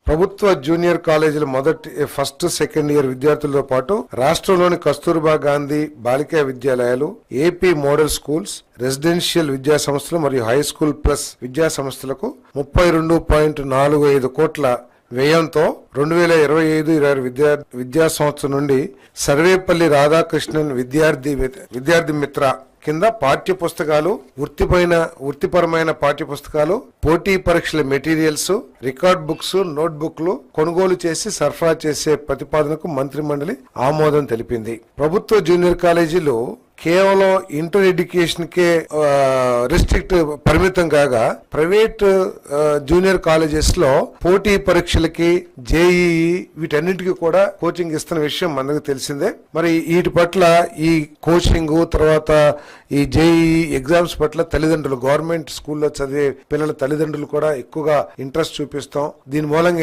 ప్రభుత్వ జూనియర్ కాలేజీల first second year విద్యార్థులతో పాటు రాష్ట్రంలోని కస్తూర్బా గాంధీ బాలికా విద్యాలయాలు, ఏపీ మోడల్ స్కూల్స్, రెసిడెన్షియల్ విద్యా సంస్థలు మరియు హై స్కూల్ ప్లస్ విద్యా సంస్థలకు 32.45 కోట్ల వ్యయంతో 2025-26 విద్యా సంవత్సరం నుండి సర్వేపల్లి రాధాకృష్ణన్ విద్యార్థి మిత్ర కింద పాఠ్య పుస్తకాలు, వృత్తిపరమైన పాఠ్య పుస్తకాలు, పోటీ పరీక్షల మెటీరియల్స్, రికార్డ్ బుక్స్, నోట్ బుక్లు కొనుగోలు చేసి సరఫరా చేసే ప్రతిపాదనకు మంత్రి మండలి ఆమోదం తెలిపింది. ప్రభుత్వ జూనియర్ కాలేజీలు కేవలం ఇంటర్ ఎడ్యుకేషన్ కే పరిమితం కాగా ప్రైవేట్ జూనియర్ కాలేజెస్ లో పోటీ పరీక్షలకి, జేఈఈ వీటన్నిటికీ కూడా కోచింగ్ ఇస్తున్న విషయం మనకు తెలిసిందే. మరి వీటి పట్ల ఈ కోచింగ్ తర్వాత ఈ జేఈఈ ఎగ్జామ్స్ పట్ల తల్లిదండ్రులు, గవర్నమెంట్ స్కూల్లో చదివే పిల్లల తల్లిదండ్రులు కూడా ఎక్కువగా ఇంట్రెస్ట్ చూపిస్తాం. దీని మూలంగా